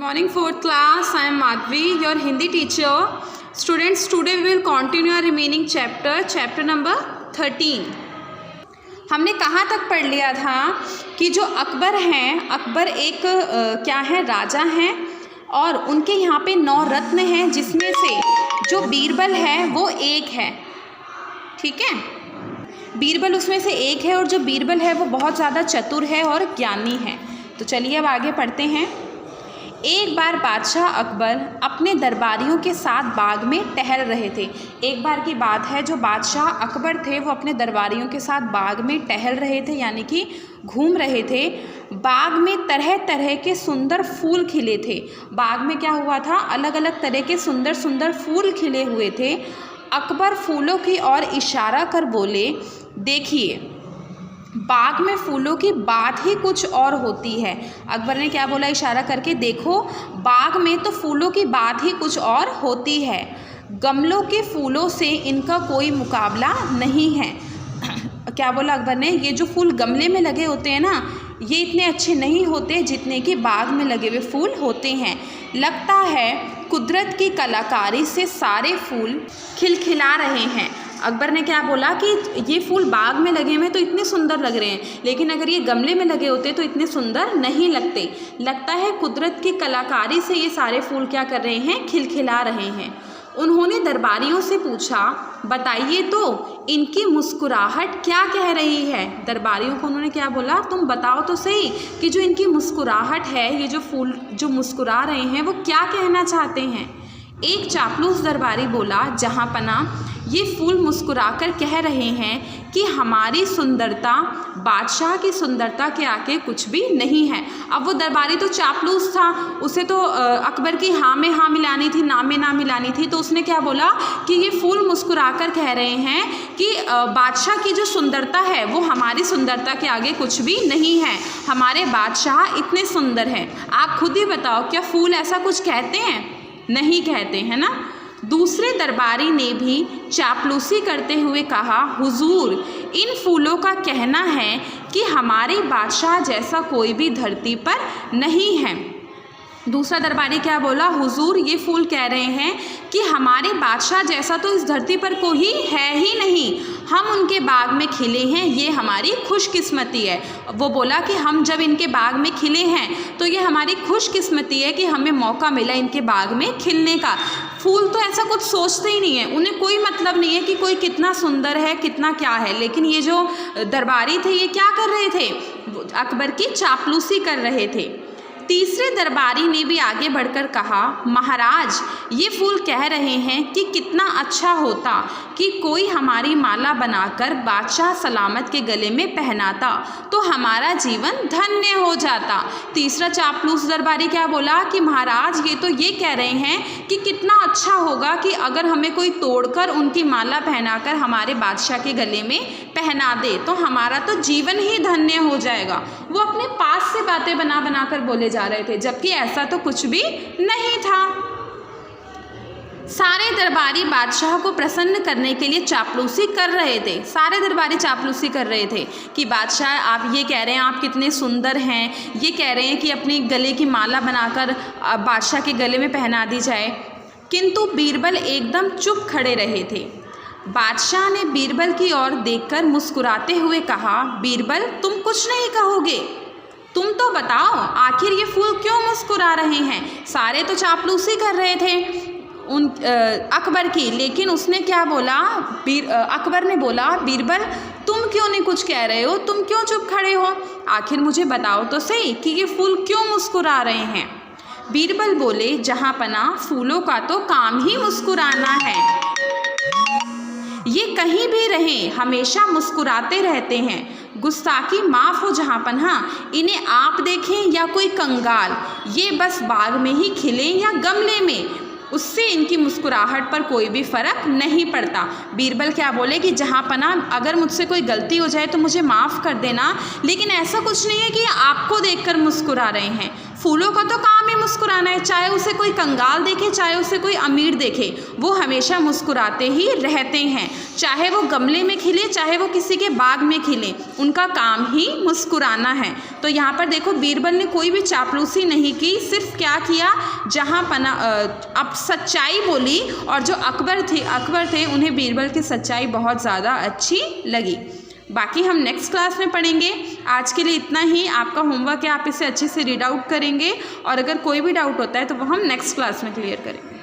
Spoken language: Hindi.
Morning, fourth class. I am Madhvi, your Hindi teacher. Students, today we will continue our remaining chapter number 13. हमने कहाँ तक पढ़ लिया था कि जो अकबर हैं, अकबर एक क्या है, राजा हैं और उनके यहाँ पे 9 रत्न हैं, जिसमें से जो बीरबल है वो एक है। ठीक है, बीरबल उसमें से एक है और जो बीरबल है वो बहुत ज़्यादा चतुर है और ज्ञानी है। तो चलिए अब आगे पढ़ते हैं। एक बार बादशाह अकबर अपने दरबारियों के साथ बाग में टहल रहे थे। एक बार की बात है, जो बादशाह अकबर थे वो अपने दरबारियों के साथ बाग में टहल रहे थे, यानी कि घूम रहे थे। बाग में तरह तरह के सुंदर फूल खिले थे। बाग में क्या हुआ था, अलग अलग तरह के सुंदर सुंदर फूल खिले हुए थे। अकबर फूलों की ओर इशारा कर बोले, देखिए बाग में फूलों की बात ही कुछ और होती है। अकबर ने क्या बोला, इशारा करके, देखो बाग में तो फूलों की बात ही कुछ और होती है। गमलों के फूलों से इनका कोई मुकाबला नहीं है। क्या बोला अकबर ने, ये जो फूल गमले में लगे होते हैं ना, ये इतने अच्छे नहीं होते जितने कि बाग में लगे हुए फूल होते हैं। लगता है कुदरत की कलाकारी से सारे फूल खिलखिला रहे हैं। अकबर ने क्या बोला कि ये फूल बाग में लगे हुए तो इतने सुंदर लग रहे हैं, लेकिन अगर ये गमले में लगे होते तो इतने सुंदर नहीं लगते। लगता है कुदरत की कलाकारी से ये सारे फूल क्या कर रहे हैं, खिलखिला रहे हैं। उन्होंने दरबारियों से पूछा, बताइए तो इनकी मुस्कुराहट क्या कह रही है। दरबारियों को उन्होंने क्या बोला, तुम बताओ तो सही कि जो इनकी मुस्कुराहट है, ये जो फूल जो मुस्कुरा रहे हैं वो क्या कहना चाहते हैं। एक चापलूस दरबारी बोला, जहाँ पना ये फूल मुस्कुराकर कह रहे हैं कि हमारी सुंदरता बादशाह की सुंदरता के आगे कुछ भी नहीं है। अब वो दरबारी तो चापलूस था, उसे तो अकबर की हाँ में हाँ मिलानी थी, ना में ना मिलानी थी। तो उसने क्या बोला कि ये फूल मुस्कुराकर कह रहे हैं कि बादशाह की जो सुंदरता है वो हमारी सुंदरता के आगे कुछ भी नहीं है। हमारे बादशाह इतने सुंदर हैं। आप खुद ही बताओ, क्या फूल ऐसा कुछ कहते हैं? नहीं कहते, है ना। दूसरे दरबारी ने भी चापलूसी करते हुए कहा, हुजूर इन फूलों का कहना है कि हमारे बादशाह जैसा कोई भी धरती पर नहीं है। दूसरा दरबारी क्या बोला, हुजूर ये फूल कह रहे हैं कि हमारे बादशाह जैसा तो इस धरती पर कोई है ही नहीं। हम उनके बाग में खिले हैं, ये हमारी खुशकिस्मती है। वो बोला कि हम जब इनके बाग में खिले हैं तो ये हमारी खुशकिस्मती है कि हमें मौका मिला इनके बाग में खिलने का। फूल तो ऐसा कुछ सोचते ही नहीं है, उन्हें कोई मतलब नहीं है कि कोई कितना सुंदर है, कितना क्या है। लेकिन ये जो दरबारी थे ये क्या कर रहे थे, अकबर की चापलूसी कर रहे थे। तीसरे दरबारी ने भी आगे बढ़कर कहा, महाराज ये फूल कह रहे हैं कि कितना अच्छा होता कि कोई हमारी माला बनाकर बादशाह सलामत के गले में पहनाता तो हमारा जीवन धन्य हो जाता। तीसरा चापलूस दरबारी क्या बोला कि महाराज ये तो ये कह रहे हैं कि कितना अच्छा होगा कि अगर हमें कोई तोड़कर उनकी माला पहनाकर हमारे बादशाह के गले में पहना दे तो हमारा तो जीवन ही धन्य हो जाएगा। वो अपने पास से बातें बना बना कर बोले जा रहे थे, जबकि ऐसा तो कुछ भी नहीं था। सारे दरबारी बादशाह को प्रसन्न करने के लिए चापलूसी कर रहे थे। सारे दरबारी चापलूसी कर रहे थे कि बादशाह आप ये कह रहे हैं आप कितने सुंदर हैं, ये कह रहे हैं कि अपने गले की माला बनाकर बादशाह के गले में पहना दी जाए। किंतु बीरबल एकदम चुप खड़े रहे थे। बादशाह ने बीरबल की ओर देखकर मुस्कुराते हुए कहा, बीरबल तुम कुछ नहीं कहोगे? तुम तो बताओ आखिर ये फूल क्यों मुस्कुरा रहे हैं। सारे तो चापलूसी कर रहे थे अकबर की, लेकिन उसने क्या बोला, अकबर ने बोला, बीरबल तुम क्यों नहीं कुछ कह रहे हो, तुम क्यों चुप खड़े हो? आखिर मुझे बताओ तो सही कि ये फूल क्यों मुस्कुरा रहे हैं। बीरबल बोले, जहाँ पना फूलों का तो काम ही मुस्कुराना है। ये कहीं भी रहें हमेशा मुस्कुराते रहते हैं। गुस्ताखी माफ़ हो जहाँ पन्हा, इन्हें आप देखें या कोई कंगाल, ये बस बाग में ही खिले या गमले में, उससे इनकी मुस्कुराहट पर कोई भी फ़र्क नहीं पड़ता। बीरबल क्या बोले कि जहाँ पना अगर मुझसे कोई गलती हो जाए तो मुझे माफ़ कर देना, लेकिन ऐसा कुछ नहीं है कि आपको देखकर मुस्कुरा रहे हैं। फूलों का तो काम ही मुस्कुराना है, चाहे चाहे उसे कोई कंगाल देखे, चाहे उसे कोई अमीर देखे, वो हमेशा मुस्कुराते ही रहते हैं। चाहे वो गमले में खिले, चाहे वो किसी के बाग में खिले, उनका काम ही मुस्कुराना है। तो यहाँ पर देखो बीरबल ने कोई भी चापलूसी नहीं की, सिर्फ क्या किया, जहाँ अब सच्चाई बोली, और जो अकबर थे उन्हें बीरबल की सच्चाई बहुत ज़्यादा अच्छी लगी। बाकी हम नेक्स्ट क्लास में पढ़ेंगे। आज के लिए इतना ही। आपका होमवर्क है, आप इसे अच्छे से रीड आउट करेंगे, और अगर कोई भी डाउट होता है तो वो हम नेक्स्ट क्लास में क्लियर करेंगे।